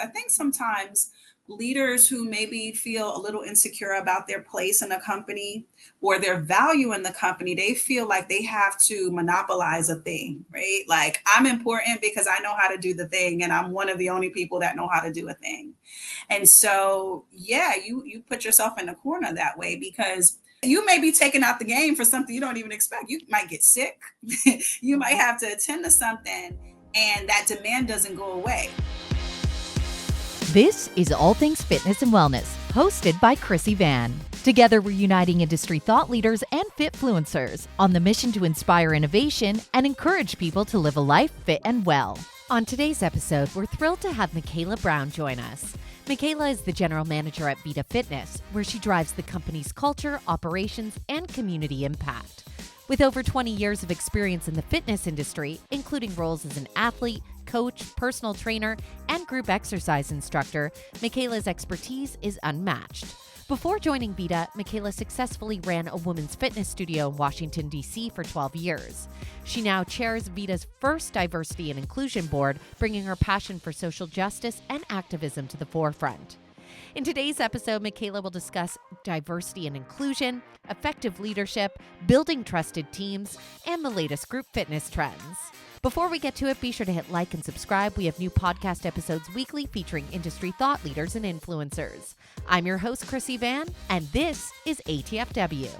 I think sometimes leaders who maybe feel a little insecure about their place in a company or their value in the company, they feel like they have to monopolize a thing, right? Like I'm important because I know how to do the thing and I'm one of the only people that know how to do a thing. And so, yeah, you put yourself in the corner that way because you may be taken out the game for something you don't even expect. You might get sick. You might have to attend to something and that demand doesn't go away. This is All Things Fitness and Wellness, hosted by Krissy Vann. Together, we're uniting industry thought leaders and fitfluencers on the mission to inspire innovation and encourage people to live a life fit and well. On today's episode, we're thrilled to have Michaela Brown join us. Michaela is the general manager at VIDA Fitness, where she drives the company's culture, operations, and community impact. With over 20 years of experience in the fitness industry, including roles as an athlete, coach, personal trainer, and group exercise instructor, Michaela's expertise is unmatched. Before joining VIDA, Michaela successfully ran a women's fitness studio in Washington, D.C. for 12 years. She now chairs VIDA's first diversity and inclusion board, bringing her passion for social justice and activism to the forefront. In today's episode, Michaela will discuss diversity and inclusion, effective leadership, building trusted teams, and the latest group fitness trends. Before we get to it, be sure to hit like and subscribe. We have new podcast episodes weekly featuring industry thought leaders and influencers. I'm your host, Krissy Vann, and this is ATFW.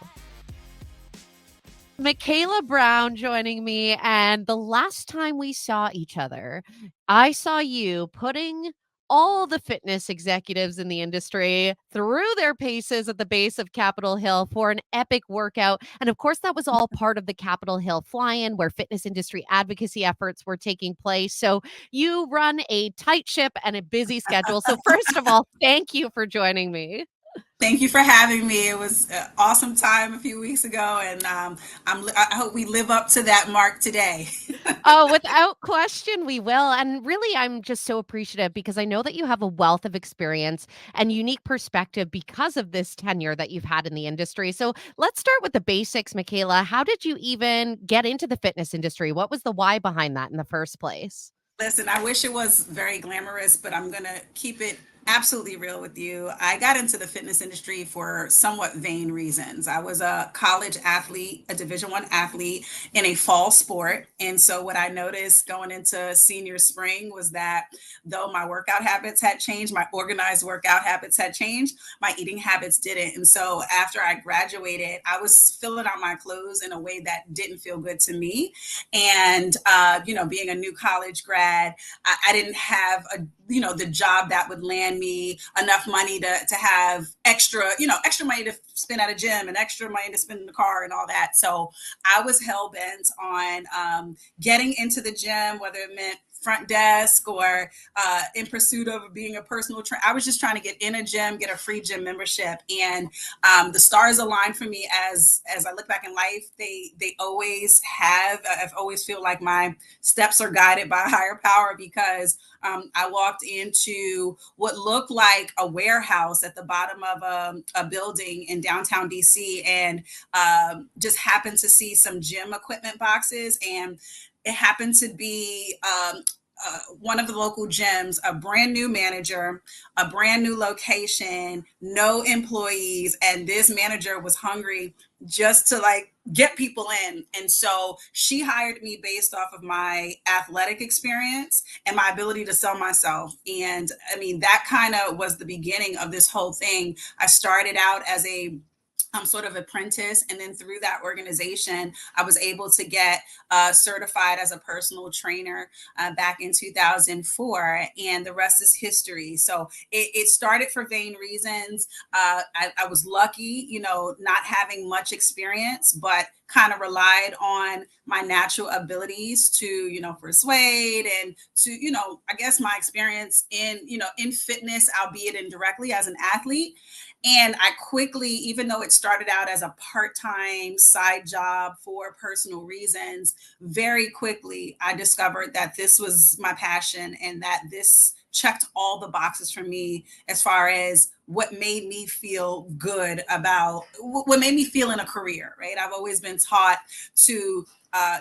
Michaela Brown joining me, and the last time we saw each other, I saw you putting all the fitness executives in the industry through their paces at the base of Capitol Hill for an epic workout. And of course, that was all part of the Capitol Hill fly-in where fitness industry advocacy efforts were taking place. So you run a tight ship and a busy schedule. So first of all, thank you for joining me. Thank you for having me. It was an awesome time a few weeks ago, and I hope we live up to that mark today. Oh, without question, we will. And really, I'm just so appreciative because I know that you have a wealth of experience and unique perspective because of this tenure that you've had in the industry. So let's start with the basics, Michaela. How did you even get into the fitness industry? What was the why behind that in the first place? Listen, I wish it was very glamorous, but I'm going to keep it absolutely real with you. I got into the fitness industry for somewhat vain reasons. I was a college athlete, a Division I athlete in a fall sport. And so what I noticed going into senior spring was that though my workout habits had changed, my organized workout habits had changed, my eating habits didn't. And so after I graduated, I was filling out my clothes in a way that didn't feel good to me. And, being a new college grad, I didn't have the job that would land me enough money to have extra money to spend at a gym and extra money to spend in the car and all that. So I was hell bent on getting into the gym, whether it meant front desk or in pursuit of being a personal trainer. I was just trying to get in a gym, get a free gym membership. And the stars aligned for me as I look back in life. They always have. I've always feel like my steps are guided by a higher power because I walked into what looked like a warehouse at the bottom of a building in downtown DC and just happened to see some gym equipment boxes. And it happened to be one of the local gyms, a brand new manager, a brand new location, no employees. And this manager was hungry just to get people in. And so she hired me based off of my athletic experience and my ability to sell myself. And I mean, that kind of was the beginning of this whole thing. I started out as a sort of apprentice. And then through that organization, I was able to get certified as a personal trainer back in 2004. And the rest is history. So it started for vain reasons. I was lucky, not having much experience, but kind of relied on my natural abilities to, persuade and to, I guess my experience in fitness, albeit indirectly as an athlete. And I quickly, even though it started out as a part-time side job for personal reasons, very quickly I discovered that this was my passion and that this checked all the boxes for me as far as what made me feel good about what made me feel in a career, right? I've always been taught to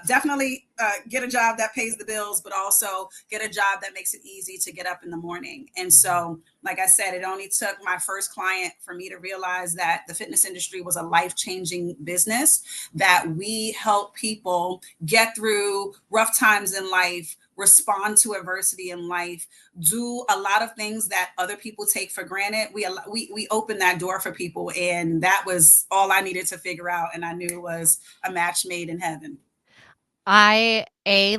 definitely get a job that pays the bills, but also get a job that makes it easy to get up in the morning. And so, like I said, it only took my first client for me to realize that the fitness industry was a life-changing business, that we help people get through rough times in life, respond to adversity in life, do a lot of things that other people take for granted. We open that door for people, and that was all I needed to figure out, and I knew it was a match made in heaven. I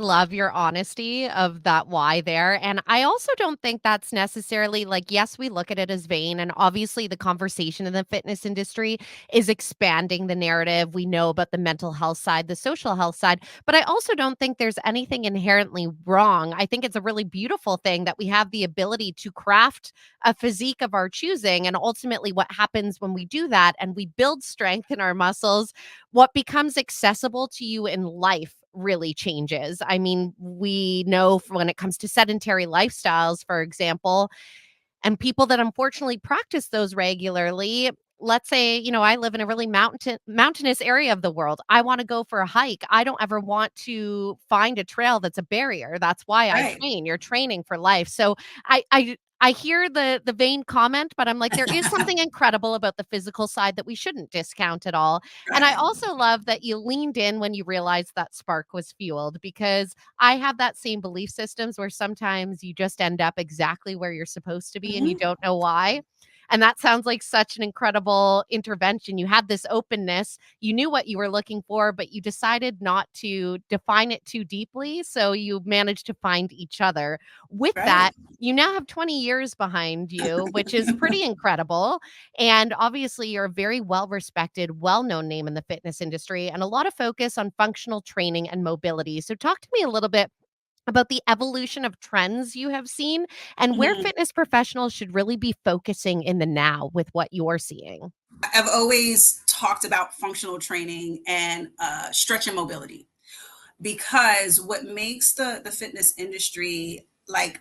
love your honesty of that why there. And I also don't think that's necessarily like, yes, we look at it as vain. And obviously, the conversation in the fitness industry is expanding the narrative. We know about the mental health side, the social health side. But I also don't think there's anything inherently wrong. I think it's a really beautiful thing that we have the ability to craft a physique of our choosing. And ultimately, what happens when we do that and we build strength in our muscles, what becomes accessible to you in life really changes. I mean, we know when it comes to sedentary lifestyles, for example, and people that unfortunately practice those regularly, let's say, I live in a really mountainous area of the world. I want to go for a hike. I don't ever want to find a trail that's a barrier. That's why I Right. train. You're training for life. So I hear the vain comment, but I'm like, there is something incredible about the physical side that we shouldn't discount at all. And I Right. also love that you leaned in when you realized that spark was fueled, because I have that same belief systems where sometimes you just end up exactly where you're supposed to be and you Mhm. don't know why. And that sounds like such an incredible intervention. You had this openness. You knew what you were looking for, but you decided not to define it too deeply. So you managed to find each other. With that, Right. you now have 20 years behind you, which is pretty incredible. And obviously, you're a very well respected, well known name in the fitness industry and a lot of focus on functional training and mobility. So, talk to me a little bit about the evolution of trends you have seen and where Mhm. fitness professionals should really be focusing in the now with what you're seeing. I've always talked about functional training and stretch and mobility, because what makes the fitness industry like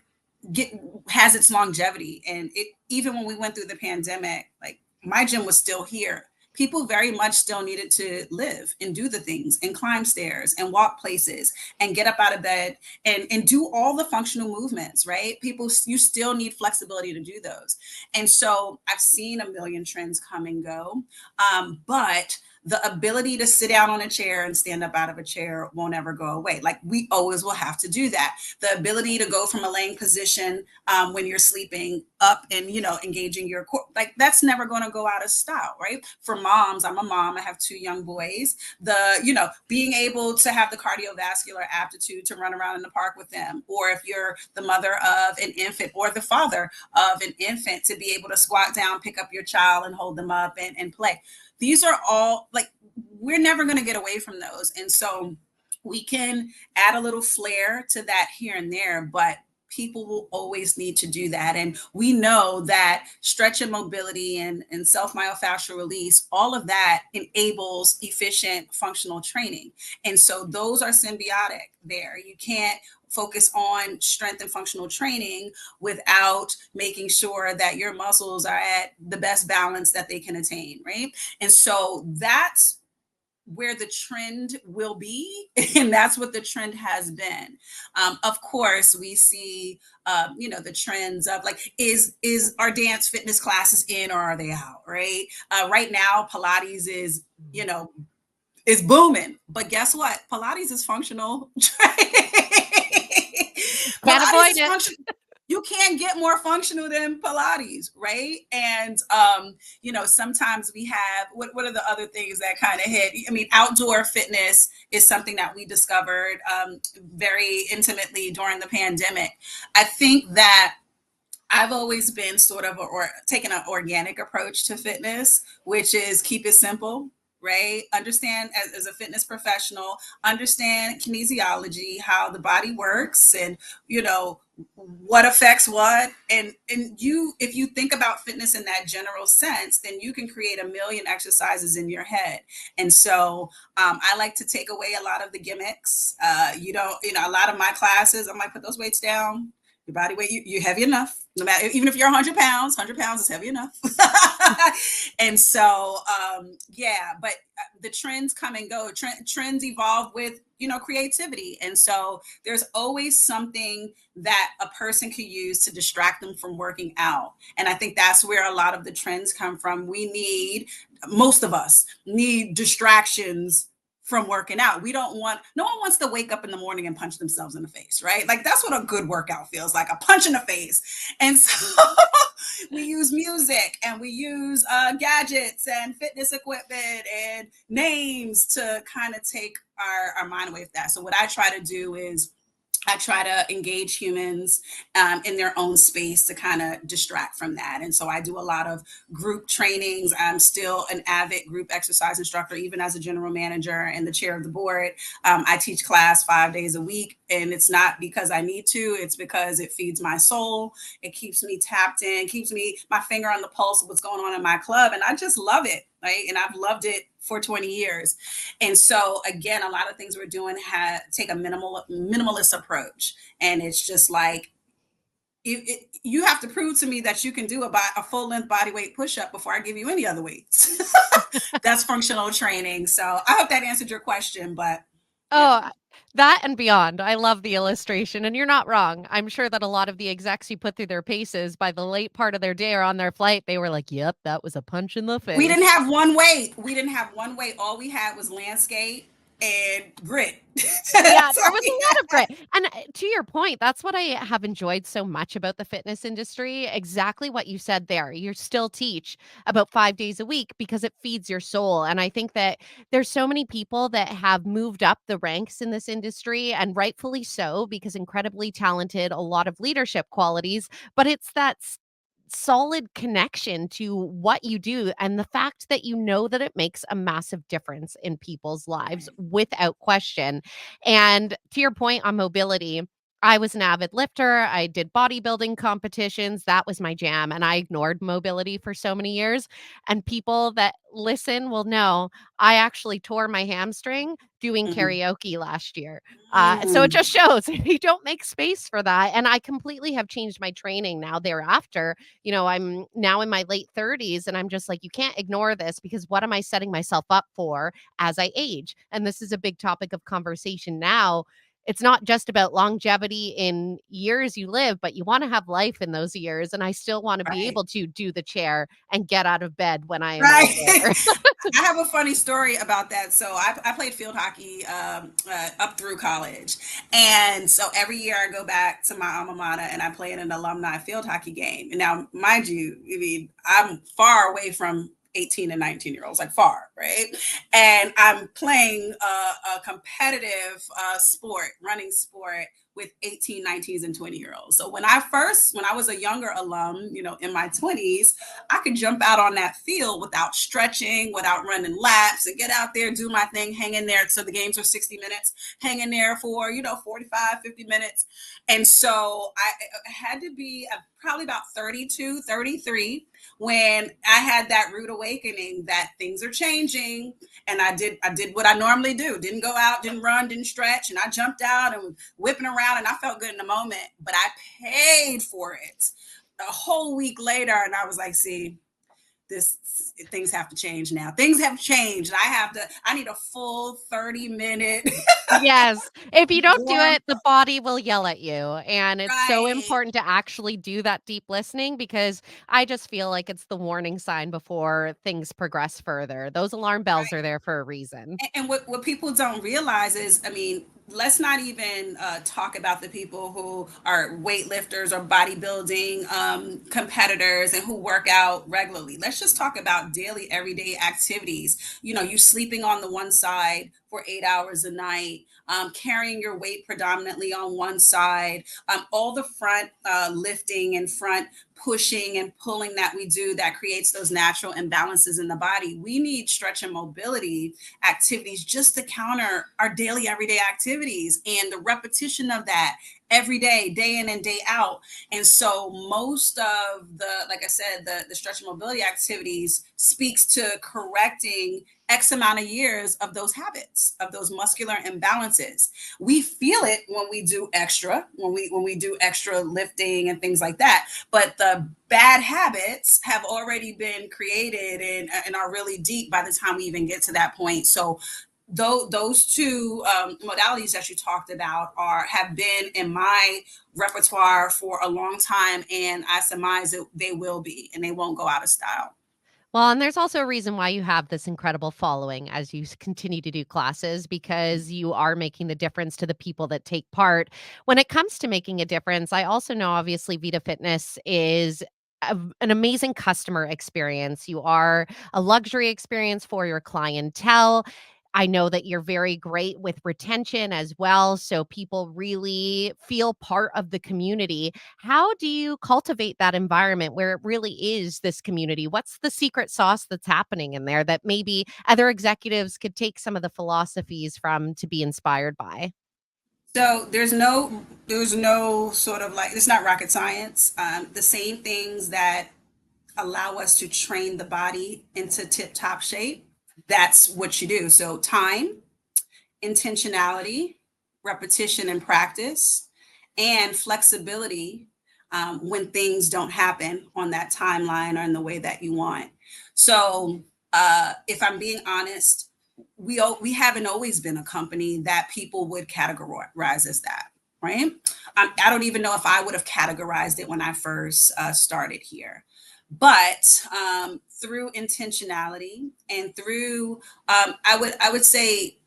get has its longevity, and it even when we went through the pandemic, like my gym was still here. People very much still needed to live and do the things and climb stairs and walk places and get up out of bed and do all the functional movements, right? People, you still need flexibility to do those. And so I've seen a million trends come and go, but the ability to sit down on a chair and stand up out of a chair won't ever go away. Like we always will have to do that. The ability to go from a laying position when you're sleeping up and engaging your core, like that's never going to go out of style, right? For moms, I'm a mom. I have two young boys. The being able to have the cardiovascular aptitude to run around in the park with them, or if you're the mother of an infant or the father of an infant, to be able to squat down, pick up your child, and hold them up and play. These are all like, we're never going to get away from those. And so we can add a little flair to that here and there, but people will always need to do that. And we know that stretch and mobility and self myofascial release, all of that enables efficient functional training. And so those are symbiotic there. You can't focus on strength and functional training without making sure that your muscles are at the best balance that they can attain, right? And so that's where the trend will be, and that's what the trend has been. Of course, we see, the trends of like, is our dance fitness classes in or are they out? Right. Right now, Pilates is is booming, but guess what? Pilates is functional. Can't Pilates avoid is it. functional. You can't get more functional than Pilates, right? And sometimes we have what are the other things that kind of hit? I mean, outdoor fitness is something that we discovered very intimately during the pandemic. I think that I've always been sort of or taking an organic approach to fitness, which is keep it simple, right? Understand as a fitness professional, understand kinesiology, how the body works, and you know what affects what. And you, if you think about fitness in that general sense, then you can create a million exercises in your head. And so I like to take away a lot of the gimmicks. A lot of my classes, I'm like, put those weights down. Your body weight, you're heavy enough. No matter, even if you're 100 pounds is heavy enough. And so, yeah, but the trends come and go. Trends evolve with, creativity. And so there's always something that a person could use to distract them from working out. And I think that's where a lot of the trends come from. Most of us need distractions from working out. No one wants to wake up in the morning and punch themselves in the face, right? Like that's what a good workout feels like, a punch in the face. And so we use music and we use gadgets and fitness equipment and names to kind of take our mind away from that. So what I try to do is I try to engage humans in their own space to kind of distract from that. And so I do a lot of group trainings. I'm still an avid group exercise instructor, even as a general manager and the chair of the board. I teach class 5 days a week, and it's not because I need to, it's because it feeds my soul. It keeps me tapped in, keeps me my finger on the pulse of what's going on in my club. And I just love it. Right. And I've loved it for 20 years. And so, again, a lot of things we're doing take a minimalist approach. And it's just like, you have to prove to me that you can do a full length body weight push-up before I give you any other weights. That's functional training. So I hope that answered your question, but. Oh, that and beyond. I love the illustration, and you're not wrong. I'm sure that a lot of the execs you put through their paces by the late part of their day or on their flight, they were like, yep, that was a punch in the face. We didn't have one weight. All we had was landscape and grit. Yeah, there was a lot of grit. And to your point, that's what I have enjoyed so much about the fitness industry. Exactly what you said there. You still teach about 5 days a week because it feeds your soul. And I think that there's so many people that have moved up the ranks in this industry, and rightfully so, because incredibly talented, a lot of leadership qualities, but it's that solid connection to what you do and the fact that you know that it makes a massive difference in people's lives without question. And to your point on mobility, I was an avid lifter. I did bodybuilding competitions. That was my jam. And I ignored mobility for so many years. And people that listen will know I actually tore my hamstring doing Mhm. karaoke last year. So it Mhm. just shows you don't make space for that. And I completely have changed my training now thereafter. I'm now in my late 30s, and I'm just like, you can't ignore this, because what am I setting myself up for as I age? And this is a big topic of conversation now. It's not just about longevity in years you live, but you want to have life in those years. And I still want to be Right. able to do the chair and get out of bed when I am Right. older. I have a funny story about that. So I played field hockey up through college. And so every year I go back to my alma mater and I play in an alumni field hockey game. And now, mind you, I mean, I'm far away from 18 and 19-year-olds, like far, right? And I'm playing a competitive sport, running sport, with 18, 19s, and 20-year-olds. So when I was a younger alum, in my 20s, I could jump out on that field without stretching, without running laps, and get out there, do my thing, hang in there. So the games are 60 minutes, hang in there for, 45, 50 minutes. And so I had to be probably about 32, 33 when I had that rude awakening that things are changing. And I did what I normally do. Didn't go out, didn't run, didn't stretch. And I jumped out and was whipping around, and I felt good in the moment, but I paid for it a whole week later. And I was like, see, things have to change now. Things have changed. I need a full 30-minute Yes. If you don't do warm. it, the body will yell at you. And it's so Right. important to actually do that deep listening, because I just feel like it's the warning sign before things progress further. Those alarm bells are there for a reason. And what people don't realize is, I mean, let's not even talk about the people who are weightlifters or bodybuilding competitors and who work out regularly. Let's just talk about daily, everyday activities. You sleeping on the one side for 8 hours a night, carrying your weight predominantly on one side, all the front lifting and front pushing and pulling that we do that creates those natural imbalances in the body. We need stretch and mobility activities just to counter our daily everyday activities, and the repetition of that every day in and day out. And so most of the, like I said, the stretch and mobility activities speaks to correcting X amount of years of those habits, of those muscular imbalances. We feel it when we do extra, when we do extra lifting and things like that. But the bad habits have already been created and are really deep by the time we even get to that point. So those two modalities that you talked about have been in my repertoire for a long time, and I surmise that they will be, and they won't go out of style. Well, and there's also a reason why you have this incredible following as you continue to do classes because you are making the difference to the people that take part. When it comes to making a difference, I also know obviously VIDA Fitness is an amazing customer experience. You are a luxury experience for your clientele. I know that you're very great with retention as well. So people really feel part of the community. How do you cultivate that environment where it really is this community? What's the secret sauce that's happening in there that maybe other executives could take some of the philosophies from to be inspired by? So there's no sort of like, it's not rocket science. The same things that allow us to train the body into tip top shape, that's what you do. So time, intentionality, repetition and practice, and flexibility when things don't happen on that timeline or in the way that you want. So, if I'm being honest, we haven't always been a company that people would categorize as that, right? I don't even know if I would have categorized it when I first started here. But through intentionality and through, I would say,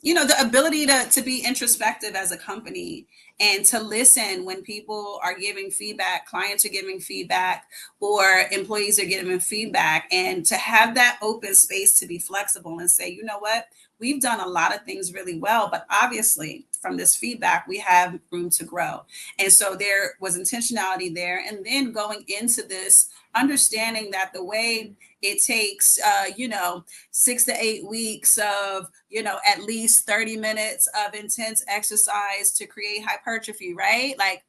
the ability to be introspective as a company and to listen when people are giving feedback, clients are giving feedback, or employees are giving feedback, and to have that open space to be flexible and say, you know what, we've done a lot of things really well, but obviously from this feedback we have room to grow. And so there was intentionality there, and then going into this understanding that the way it takes 6 to 8 weeks of at least 30 minutes of intense exercise to create hypertrophy, right? Like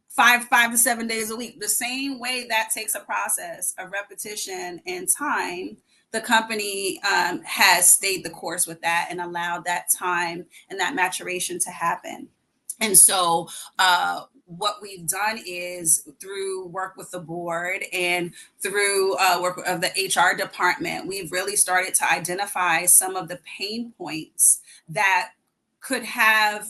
five to 7 days a week. The same way that takes a process of repetition and time, the company has stayed the course with that and allowed that time and that maturation to happen. And so what we've done is, through work with the board and through work of the HR department, we've really started to identify some of the pain points that could have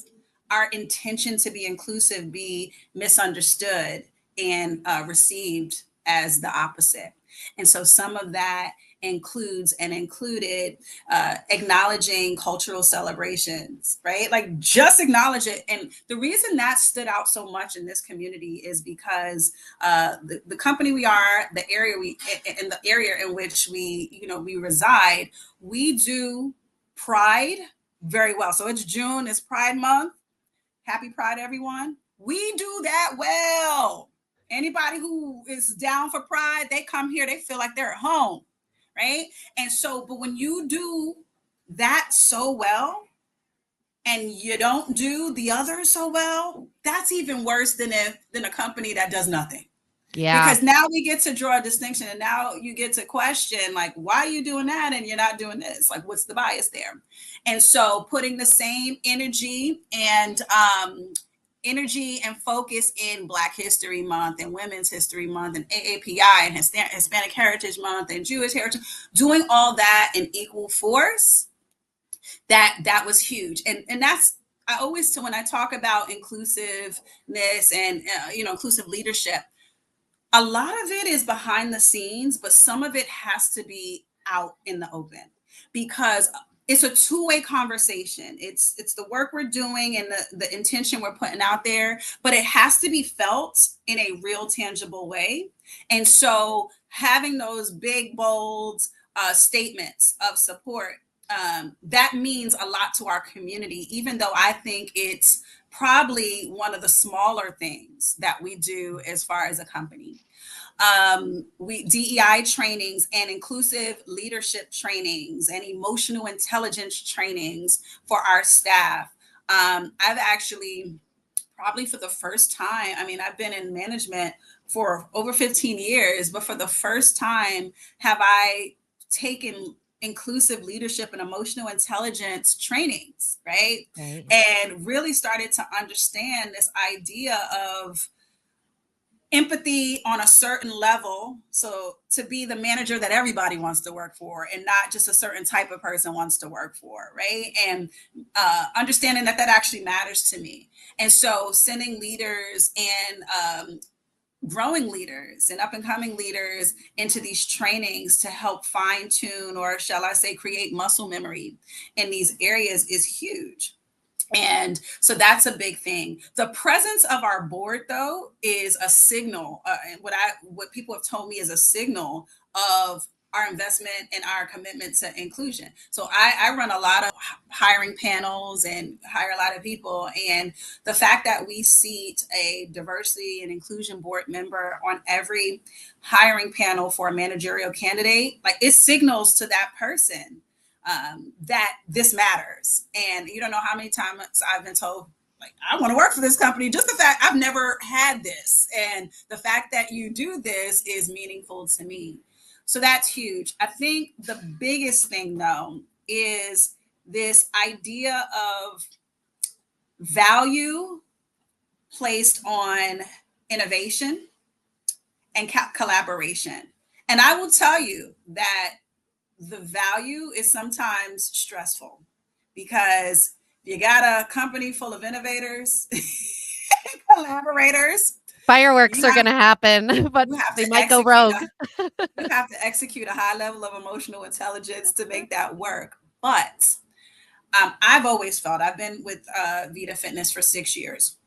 our intention to be inclusive be misunderstood and received as the opposite. And so some of that included acknowledging cultural celebrations, right? Like, just acknowledge it. And the reason that stood out so much in this community is because the company we are, the area in which we reside, we do Pride very well. So it's June, it's Pride Month. Happy Pride, everyone. We do that well. Anybody who is down for Pride, they come here, they feel like they're at home, right? And so, but when you do that so well and you don't do the others so well, that's even worse than a company that does nothing. Yeah. Because now we get to draw a distinction, and now you get to question, like, why are you doing that and you're not doing this? Like, what's the bias there? And so putting the same energy and focus in Black History Month and Women's History Month and AAPI and Hispanic Heritage Month and Jewish Heritage, doing all that in equal force, that was huge. And that's, I always, when I talk about inclusiveness and inclusive leadership, a lot of it is behind the scenes, but some of it has to be out in the open, because it's a two-way conversation. It's the work we're doing and the intention we're putting out there, but it has to be felt in a real, tangible way. And so having those big, bold statements of support, that means a lot to our community, even though I think it's probably one of the smaller things that we do as far as a company. We DEI trainings and inclusive leadership trainings and emotional intelligence trainings for our staff. I've actually probably for the first time, I mean, I've been in management for over 15 years, but for the first time, have I taken inclusive leadership and emotional intelligence trainings, right? Right. And really started to understand this idea of empathy on a certain level. So to be the manager that everybody wants to work for and not just a certain type of person wants to work for, right? And understanding that that actually matters to me. And so sending leaders and growing leaders and up and coming leaders into these trainings to help fine tune, or shall I say, create muscle memory in these areas is huge. And so that's a big thing. The presence of our board, though, is a signal. And what people have told me is a signal of our investment and our commitment to inclusion. So I run a lot of hiring panels and hire a lot of people. And the fact that we seat a diversity and inclusion board member on every hiring panel for a managerial candidate, like it signals to that person that this matters. And you don't know how many times I've been told, like, I want to work for this company. Just the fact I've never had this. And the fact that you do this is meaningful to me. So that's huge. I think the biggest thing, though, is this idea of value placed on innovation and collaboration. And I will tell you that the value is sometimes stressful because you got a company full of innovators, collaborators. Fireworks are going to happen, but they might go rogue. You have to execute a high level of emotional intelligence to make that work. But I've always felt, I've been with VIDA Fitness for 6 years.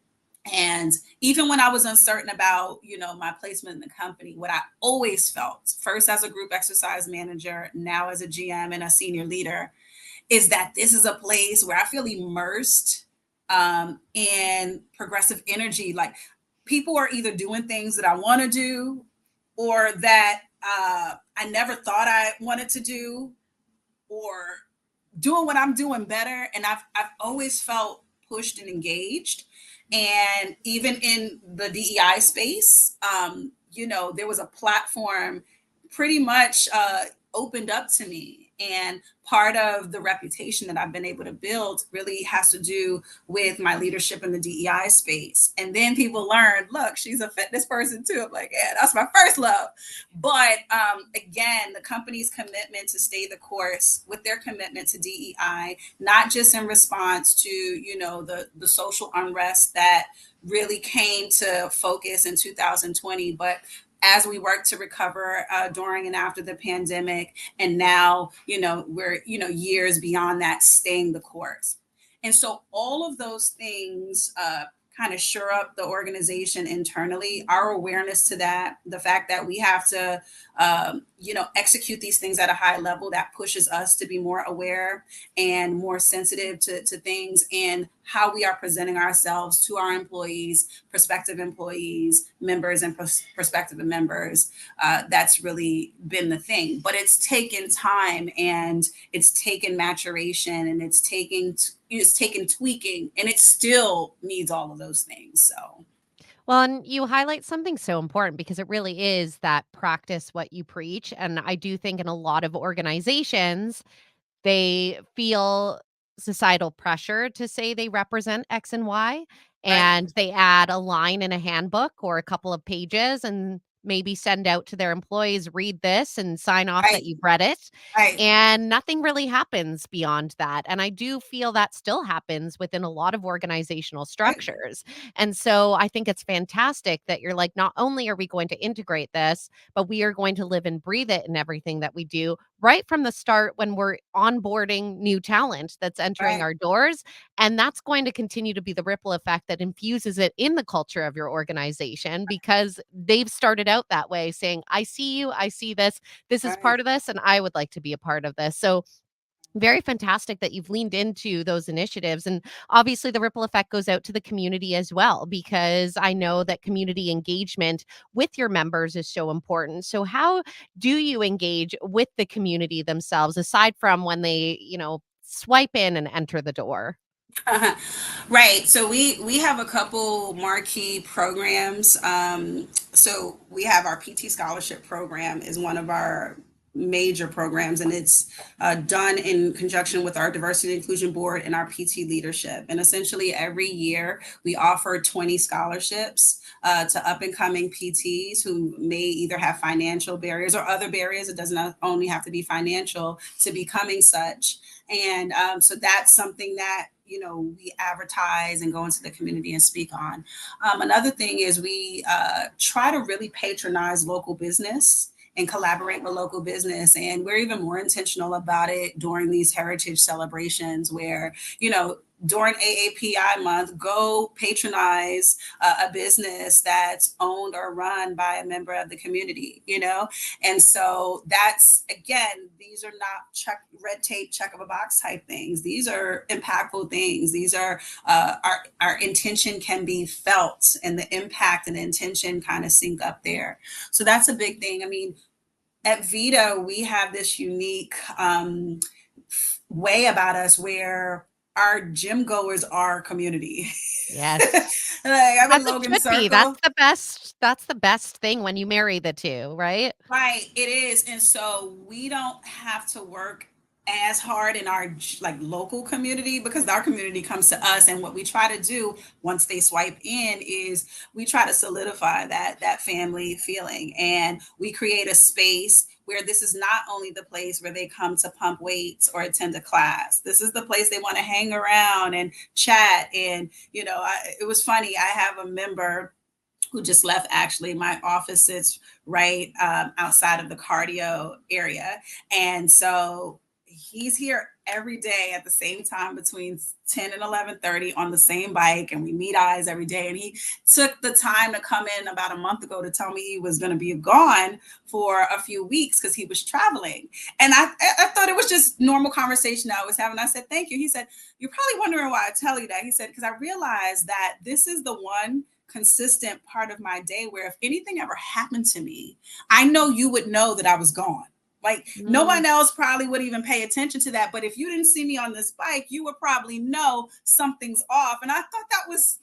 And even when I was uncertain about, my placement in the company, what I always felt, first as a group exercise manager, now as a GM and a senior leader, is that this is a place where I feel immersed in progressive energy. Like people are either doing things that I want to do or that I never thought I wanted to do, or doing what I'm doing better. And I've always felt pushed and engaged. And even in the DEI space, there was a platform pretty much opened up to me. And part of the reputation that I've been able to build really has to do with my leadership in the DEI space. And then people learn, look, she's a fitness person too. I'm like, yeah, that's my first love. But again, the company's commitment to stay the course with their commitment to DEI, not just in response to, the social unrest that really came to focus in 2020, but as we work to recover during and after the pandemic. And now, we're, years beyond that, staying the course. And so all of those things kind of shore up the organization internally, our awareness to that, the fact that we have to, execute these things at a high level that pushes us to be more aware and more sensitive to things and how we are presenting ourselves to our employees, prospective employees, members and prospective members. That's really been the thing, but it's taken time and it's taken maturation and it's taken tweaking, and it still needs all of those things. So. Well, and you highlight something so important because it really is that practice what you preach. And I do think in a lot of organizations, they feel societal pressure to say they represent X and Y, Right. and they add a line in a handbook or a couple of pages and maybe send out to their employees, read this and sign off that Right. you've read it. Right. And nothing really happens beyond that. And I do feel that still happens within a lot of organizational Right. structures. And so I think it's fantastic that you're like, not only are we going to integrate this, but we are going to live and breathe it in everything that we do right from the start when we're onboarding new talent that's entering Right. our doors. And that's going to continue to be the ripple effect that infuses it in the culture of your organization because they've started out that way saying, I see you, I see this, this is Right. part of this, and I would like to be a part of this. So very fantastic that you've leaned into those initiatives. And obviously, the ripple effect goes out to the community as well, because I know that community engagement with your members is so important. So, how do you engage with the community themselves aside from when they, swipe in and enter the door? Right. So we have a couple marquee programs. So we have our PT scholarship program is one of our major programs, and it's done in conjunction with our diversity and inclusion board and our PT leadership. And essentially, every year we offer 20 scholarships to up and coming PTs who may either have financial barriers or other barriers. It doesn't only have to be financial to becoming such. And so that's something that we advertise and go into the community and speak on. Another thing is we try to really patronize local business and collaborate with local business, and we're even more intentional about it during these heritage celebrations where during AAPI month, go patronize a business that's owned or run by a member of the community. And so that's, again, these are not red tape, check of a box type things. These are impactful things. These are our intention can be felt, and the impact and the intention kind of sync up there. So that's a big thing. I mean, at VIDA, we have this unique way about us where our gym goers are community. Yes. Like I'm in As it Logan should be. Circle. That's the best thing when you marry the two, right? Right, it is. And so we don't have to work as hard in our like local community because our community comes to us, and what we try to do once they swipe in is we try to solidify that family feeling, and we create a space where this is not only the place where they come to pump weights or attend a class. This is the place they want to hang around and chat. And it was funny, I have a member who just left. Actually, my office sits right outside of the cardio area. And so he's here every day at the same time between 10 and 11:30 on the same bike, and we meet eyes every day. And he took the time to come in about a month ago to tell me he was going to be gone for a few weeks because he was traveling. And I thought it was just normal conversation I was having. I said, thank you. He said, you're probably wondering why I tell you that. He said, because I realized that this is the one consistent part of my day where if anything ever happened to me, I know you would know that I was gone. Like no Mm. one else probably would even pay attention to that. But if you didn't see me on this bike, you would probably know something's off. And I thought that was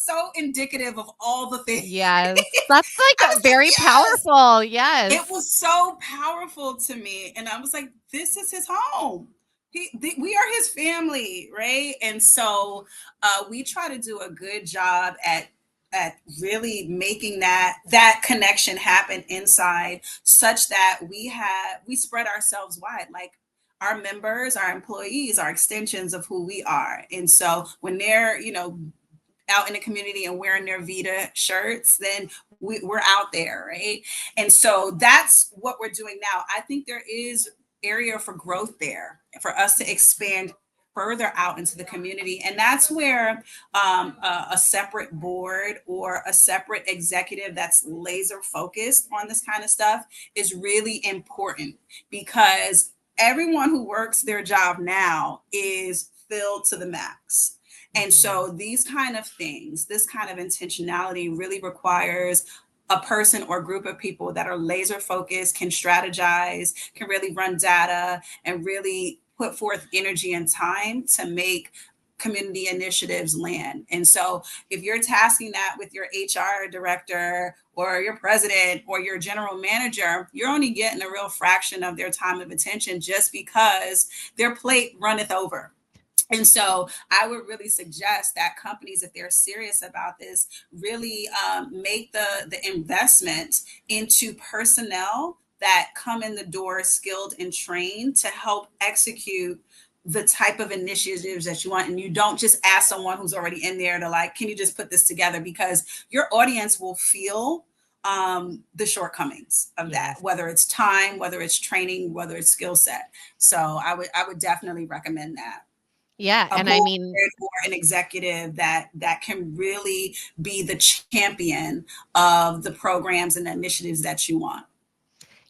so indicative of all the things. Yes. That's I like was a like, very yes, powerful. it Yes. was so powerful to me. And I was like, this is his home. We are his family, right? And so we try to do a good job at really making that connection happen inside, such that we spread ourselves wide. Like our members, our employees are extensions of who we are. And so when they're out in the community and wearing their VIDA shirts, then we're out there, right? And so that's what we're doing now. I think there is area for growth there for us to expand further out into the community. And that's where a separate board or a separate executive that's laser focused on this kind of stuff is really important, because everyone who works their job now is filled to the max. And so these kind of things, this kind of intentionality really requires a person or group of people that are laser focused, can strategize, can really run data, and really put forth energy and time to make community initiatives land. And so if you're tasking that with your HR director or your president or your general manager, you're only getting a real fraction of their time of attention just because their plate runneth over. And so I would really suggest that companies, if they're serious about this, really make the investment into personnel that come in the door skilled and trained to help execute the type of initiatives that you want. And you don't just ask someone who's already in there to like, can you just put this together? Because your audience will feel the shortcomings of that, whether it's time, whether it's training, whether it's skill set. So I would definitely recommend that, Yeah. a And I board mean, or an executive that can really be the champion of the programs and the initiatives that you want.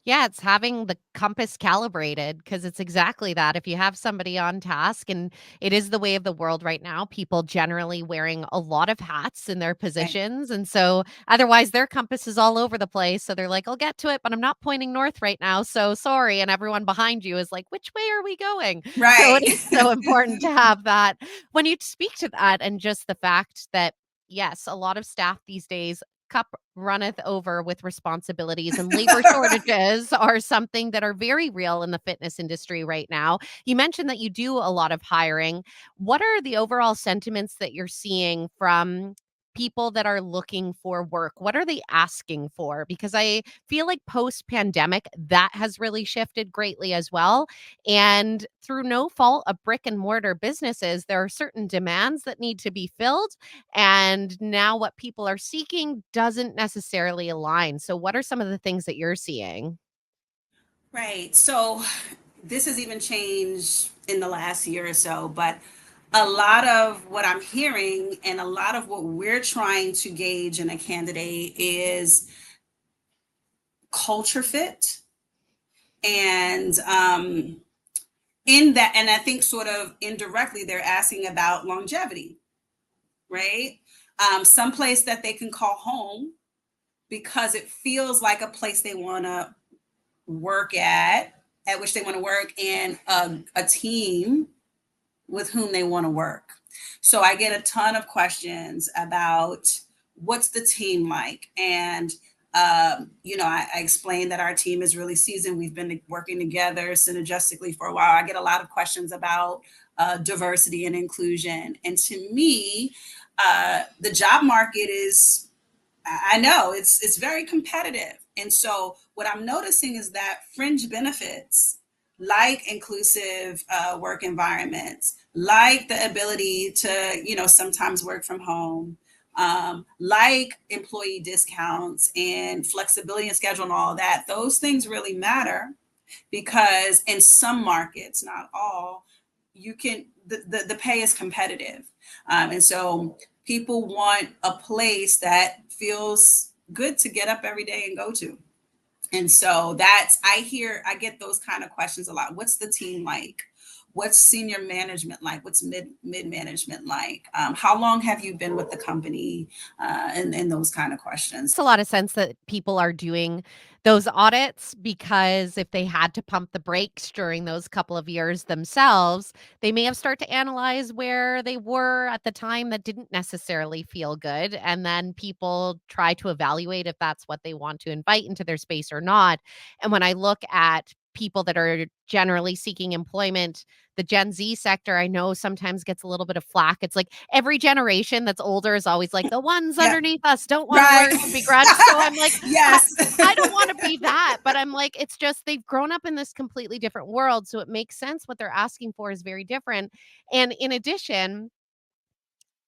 Yeah, it's having the compass calibrated because it's exactly that. If you have somebody on task, and it is the way of the world right now, people generally wearing a lot of hats in their Right. positions. And so otherwise their compass is all over the place. So they're like, I'll get to it, but I'm not pointing north right now. So sorry. And everyone behind you is like, which way are we going? So it Right. is so important to have that. When you speak to that and just the fact that, yes, a lot of staff these days cup runneth over with responsibilities, and labor shortages are something that are very real in the fitness industry right now. You mentioned that you do a lot of hiring. What are the overall sentiments that you're seeing from people that are looking for work? What are they asking for? Because I feel like post pandemic, that has really shifted greatly as well. And through no fault of brick and mortar businesses, there are certain demands that need to be filled, and now what people are seeking doesn't necessarily align. So what are some of the things that you're seeing? Right. So this has even changed in the last year or so, but a lot of what I'm hearing and a lot of what we're trying to gauge in a candidate is culture fit. And in that, and I think sort of indirectly, they're asking about longevity, right? Some place that they can call home because it feels like a place they want to work at which they want to work, and a team with whom they want to work. So I get a ton of questions about what's the team like. And, I explained that our team is really seasoned. We've been working together synergistically for a while. I get a lot of questions about diversity and inclusion. And to me, the job market is, I know it's very competitive. And so what I'm noticing is that fringe benefits like inclusive work environments, like the ability to, sometimes work from home, like employee discounts and flexibility and schedule and all of that, those things really matter because in some markets, not all, you can the pay is competitive, and so people want a place that feels good to get up every day and go to. And so that's, I get those kind of questions a lot. What's the team like? What's senior management like? What's mid management like? How long have you been with the company? And those kind of questions. Makes a lot of sense that people are doing those audits, because if they had to pump the brakes during those couple of years themselves, they may have started to analyze where they were at the time that didn't necessarily feel good. And then people try to evaluate if that's what they want to invite into their space or not. And when I look at people that are generally seeking employment, the Gen Z sector, I know sometimes gets a little bit of flack. It's like every generation that's older is always like, the ones Yeah. underneath us don't want to Right. work and begrudge. So I'm like, I, Yes. I don't want to be that, but I'm like, it's just they've grown up in this completely different world. So it makes sense what they're asking for is very different. And in addition,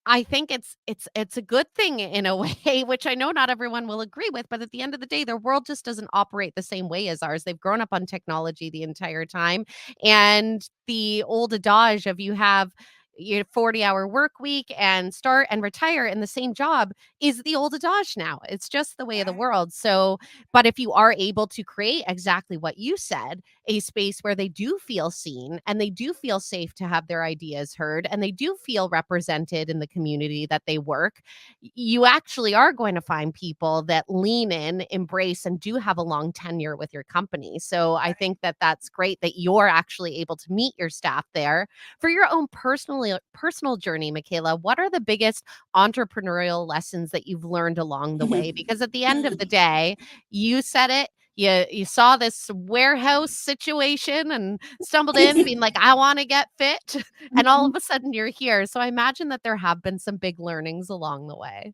I think it's a good thing in a way, which I know not everyone will agree with, but at the end of the day, their world just doesn't operate the same way as ours. They've grown up on technology the entire time. And the old adage of you have your 40-hour work week and start and retire in the same job is the old adage now. It's just the way of the Right. world. So, but if you are able to create exactly what you said, a space where they do feel seen and they do feel safe to have their ideas heard and they do feel represented in the community that they work, you actually are going to find people that lean in, embrace, and do have a long tenure with your company. So I think that that's great that you're actually able to meet your staff there. For your own personal journey, Michaela, what are the biggest entrepreneurial lessons that you've learned along the way? Because at the end of the day, you said it, you saw this warehouse situation and stumbled in being like, I want to get fit. And all of a sudden you're here. So I imagine that there have been some big learnings along the way.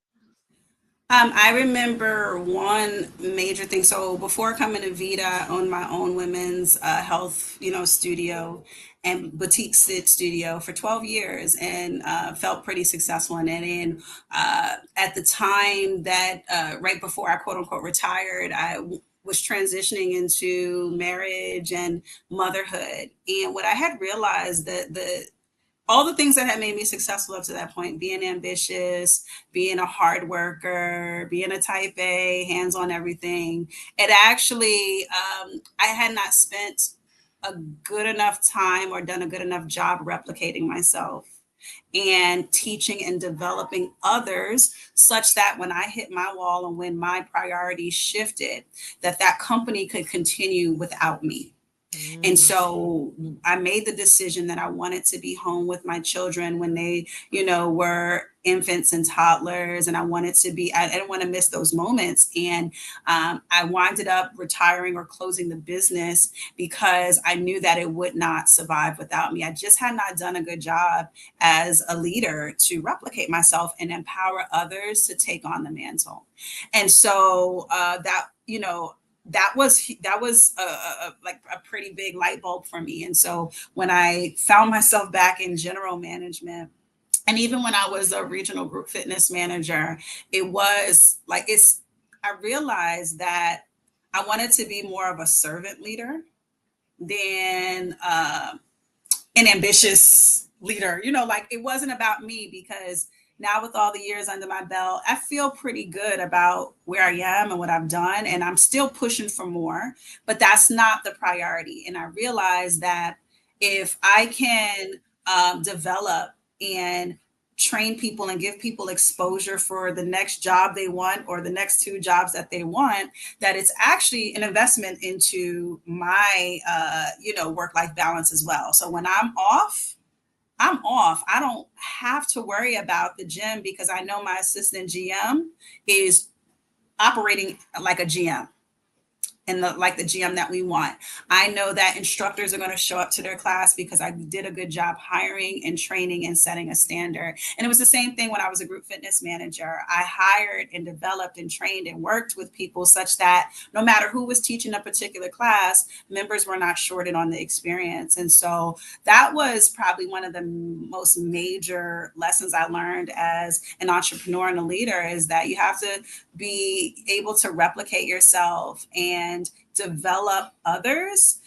I remember one major thing. So before coming to Vita, I owned my own women's health, studio and boutique sit studio for 12 years, and felt pretty successful in it. And at the time that right before I quote unquote retired, was transitioning into marriage and motherhood. And what I had realized that the all the things that had made me successful up to that point, being ambitious, being a hard worker, being a type A, hands on everything, it actually, I had not spent a good enough time or done a good enough job replicating myself and teaching and developing others such that when I hit my wall and when my priorities shifted, that company could continue without me. And Mm. so I made the decision that I wanted to be home with my children when they, were infants and toddlers. And I wanted to be, I didn't want to miss those moments. And I winded up retiring or closing the business because I knew that it would not survive without me. I just had not done a good job as a leader to replicate myself and empower others to take on the mantle. And so that was like a pretty big light bulb for me. And so when I found myself back in general management, and even when I was a regional group fitness manager, it was like I realized that I wanted to be more of a servant leader than an ambitious leader. Like it wasn't about me, because now with all the years under my belt, I feel pretty good about where I am and what I've done. And I'm still pushing for more, but that's not the priority. And I realized that if I can develop and train people and give people exposure for the next job they want or the next two jobs that they want, that it's actually an investment into my work life balance as well. So when I'm off, I'm off. I don't have to worry about the gym because I know my assistant GM is operating like a GM and like the GM that we want. I know that instructors are going to show up to their class because I did a good job hiring and training and setting a standard. And it was the same thing when I was a group fitness manager. I hired and developed and trained and worked with people such that no matter who was teaching a particular class, members were not shorted on the experience. And so that was probably one of the most major lessons I learned as an entrepreneur and a leader, is that you have to be able to replicate yourself and develop others,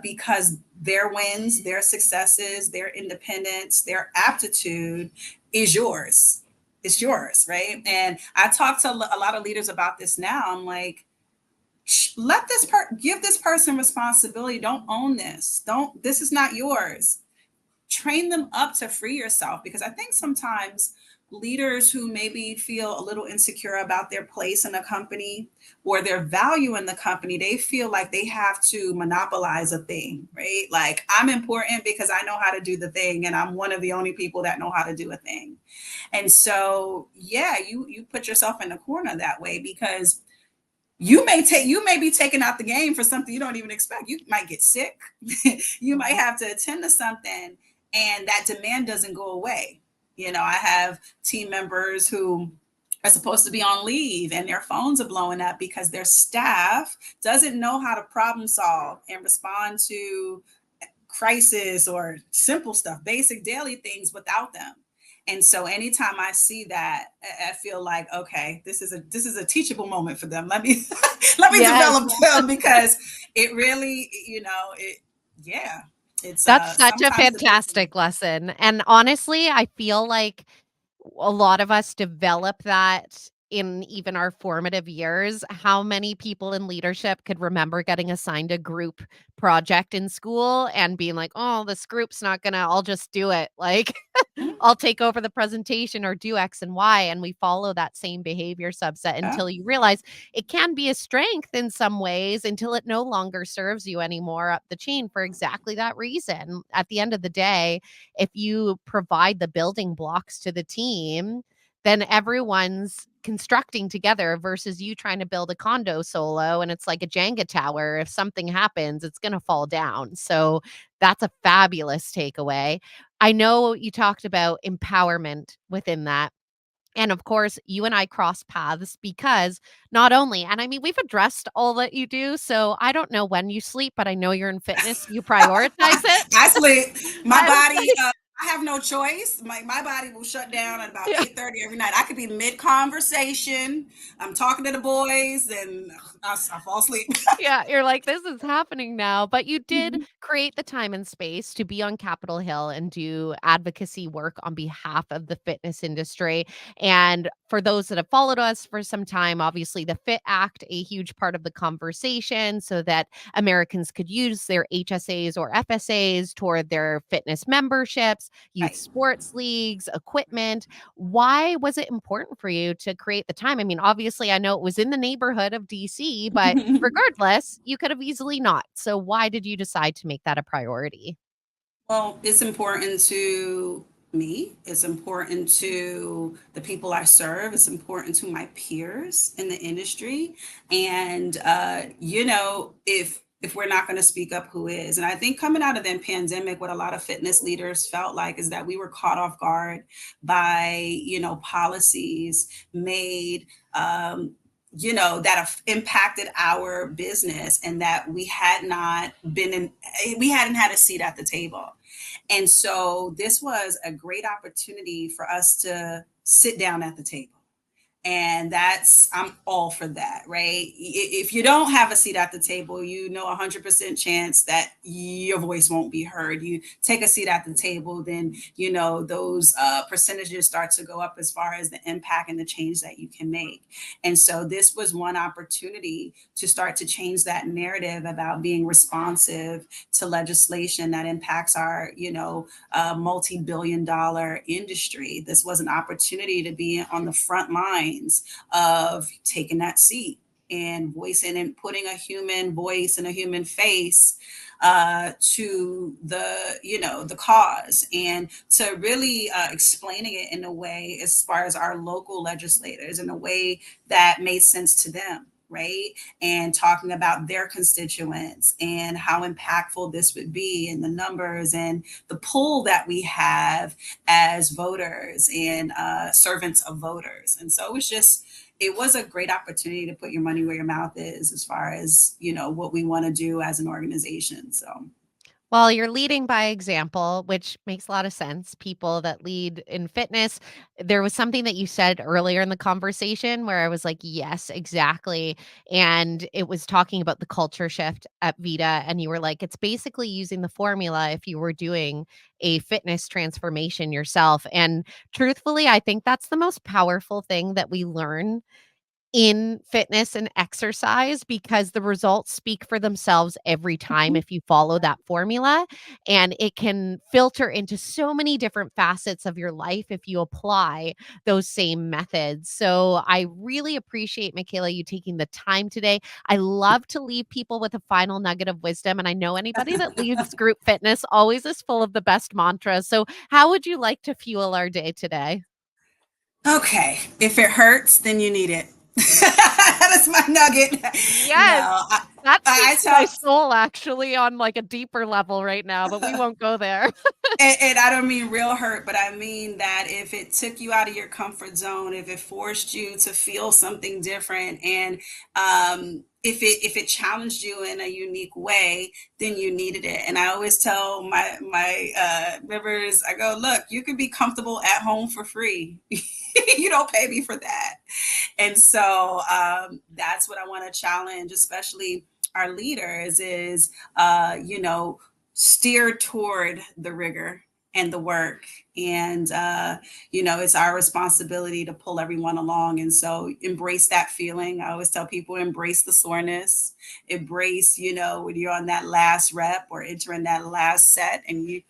because their wins, their successes, their independence, their aptitude is yours. It's yours, right? And I talk to a lot of leaders about this now. I'm like, give this person responsibility. Don't own this. This is not yours. Train them up to free yourself, because I think sometimes leaders who maybe feel a little insecure about their place in a company or their value in the company, they feel like they have to monopolize a thing, right? Like, I'm important because I know how to do the thing and I'm one of the only people that know how to do a thing. And so, yeah, you put yourself in a corner that way, because you may be taken out the game for something you don't even expect. You might get sick. You might have to attend to something, and that demand doesn't go away. I have team members who are supposed to be on leave and their phones are blowing up because their staff doesn't know how to problem solve and respond to crisis or simple stuff, basic daily things without them. And so anytime I see that, I feel like, okay, this is a teachable moment for them. Let me Yes. develop them, because it really, yeah, it's That's such a sometimes the vision. fantastic lesson, and honestly, I feel like a lot of us develop that in even our formative years. How many people in leadership could remember getting assigned a group project in school and being like, "Oh, this group's not gonna I'll just do it." Like, Mm, I'll take over the presentation or do X and Y. And we follow that same behavior subset yeah, until you realize it can be a strength in some ways until it no longer serves you anymore up the chain for exactly that reason. At the end of the day, if you provide the building blocks to the team, then everyone's constructing together versus you trying to build a condo solo and it's like a Jenga tower. If something happens, it's going to fall down. So that's a fabulous takeaway. I know you talked about empowerment within that. And of course, you and I cross paths because not only, and I mean, we've addressed all that you do. So I don't know when you sleep, but I know you're in fitness. You prioritize it. I sleep. My I was body, like, I have no choice. My body will shut down at about Yeah. 8:30 every night. I could be mid conversation. I'm talking to the boys, and I fall asleep. Yeah, you're like, "This is happening now," but you did create the time and space to be on Capitol Hill and do advocacy work on behalf of the fitness industry, and for those that have followed us for some time, obviously, the FIT Act, a huge part of the conversation so that Americans could use their HSAs or FSAs toward their fitness memberships, youth Right. sports leagues, equipment. Why was it important for you to create the time? I mean, obviously, I know it was in the neighborhood of DC, but regardless, you could have easily not. So why did you decide to make that a priority? Well, it's important to me. It's important to the people I serve. It's important to my peers in the industry. And if we're not going to speak up, who is? And I think coming out of the pandemic, what a lot of fitness leaders felt like is that we were caught off guard by policies made. That have impacted our business, and that we hadn't had a seat at the table. And so this was a great opportunity for us to sit down at the table. And I'm all for that, right? If you don't have a seat at the table, 100% chance that your voice won't be heard. You take a seat at the table, then those percentages start to go up as far as the impact and the change that you can make. And so this was one opportunity to start to change that narrative about being responsive to legislation that impacts our multi-billion-dollar industry. This was an opportunity to be on the front lines of taking that seat and voicing and putting a human voice and a human face to the cause, and to really explaining it in a way as far as our local legislators, in a way that made sense to them, right? And talking about their constituents and how impactful this would be, and the numbers and the pull that we have as voters and servants of voters. And so it was a great opportunity to put your money where your mouth is, as far as what we want to do as an organization. So Well, you're leading by example, which makes a lot of sense. People that lead in fitness. There was something that you said earlier in the conversation where I was like, yes, exactly. And it was talking about the culture shift at VIDA. And you were like, it's basically using the formula if you were doing a fitness transformation yourself. And truthfully, I think that's the most powerful thing that we learn in fitness and exercise, because the results speak for themselves every time mhm. if you follow that formula, and it can filter into so many different facets of your life if you apply those same methods. So I really appreciate, Michaela, you taking the time today. I love to leave people with a final nugget of wisdom, and I know anybody that leads group fitness always is full of the best mantras. So how would you like to fuel our day today? Okay, if it hurts, then you need it. That's my nugget. Yes. No, That I speaks to my tell soul actually on, like, a deeper level right now, but we won't go there. and I don't mean real hurt, but I mean that if it took you out of your comfort zone, if it forced you to feel something different, and if it challenged you in a unique way, then you needed it. And I always tell my members, I go, look, you can be comfortable at home for free. You don't pay me for that. And so that's what I want to challenge, especially our leaders, is steer toward the rigor and the work. And it's our responsibility to pull everyone along. And so embrace that feeling. I always tell people, embrace the soreness, embrace, when you're on that last rep or entering that last set, and you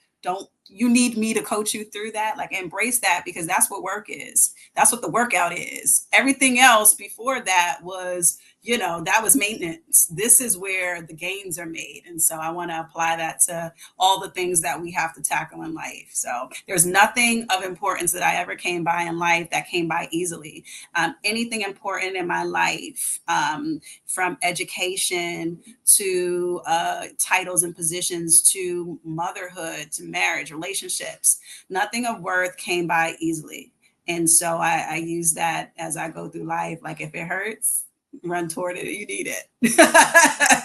need me to coach you through that. Like, embrace that, because that's what work is. That's what the workout is. Everything else before that was, that was maintenance. This is where the gains are made. And so I want to apply that to all the things that we have to tackle in life. So there's nothing of importance that I ever came by in life that came by easily. Anything important in my life, from education to titles and positions, to motherhood, to marriage, relationships, nothing of worth came by easily. And so I use that as I go through life. Like, if it hurts, run toward it. You need it.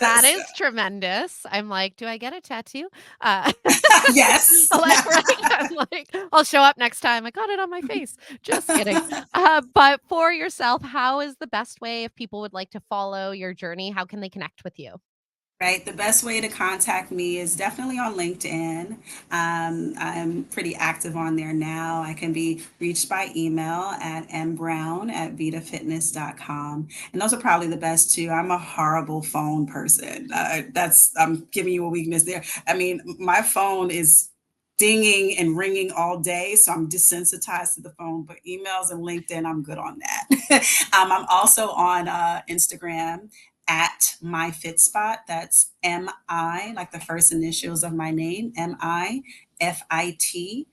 That is tremendous. I'm like, "Do I get a tattoo?" Yes. Like, right? I'm like, "I'll show up next time. I got it on my face." Just kidding. But for yourself, how is the best way if people would like to follow your journey? How can they connect with you? Right. The best way to contact me is definitely on LinkedIn. I'm pretty active on there now. I can be reached by email at mbrown@vidafitness.com. And those are probably the best two. I'm a horrible phone person. I'm giving you a weakness there. I mean, my phone is dinging and ringing all day, so I'm desensitized to the phone. But emails and LinkedIn, I'm good on that. I'm also on Instagram at MyFitSpot. That's MI, like the first initials of my name, MIFITSPOT.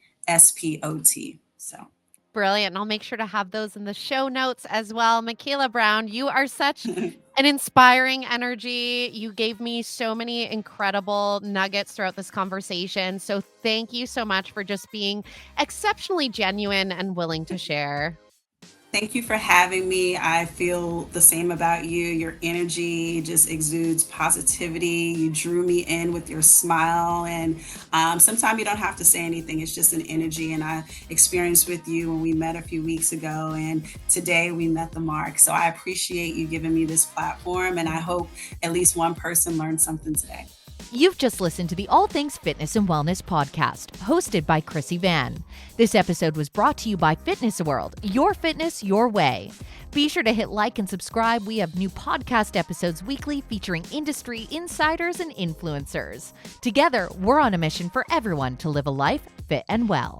So Brilliant. And I'll make sure to have those in the show notes as well. Michaela Brown, you are such an inspiring energy. You gave me so many incredible nuggets throughout this conversation. So thank you so much for just being exceptionally genuine and willing to share. thank you for having me. I feel the same about you. Your energy just exudes positivity. You drew me in with your smile. And sometimes you don't have to say anything, it's just an energy. And I experienced with you when we met a few weeks ago. And today we met the mark. So I appreciate you giving me this platform. And I hope at least one person learned something today. You've just listened to the All Things Fitness and Wellness podcast, hosted by Krissy Vann. This episode was brought to you by Fitness World, your fitness, your way. Be sure to hit like and subscribe. We have new podcast episodes weekly featuring industry insiders and influencers. Together, we're on a mission for everyone to live a life fit and well.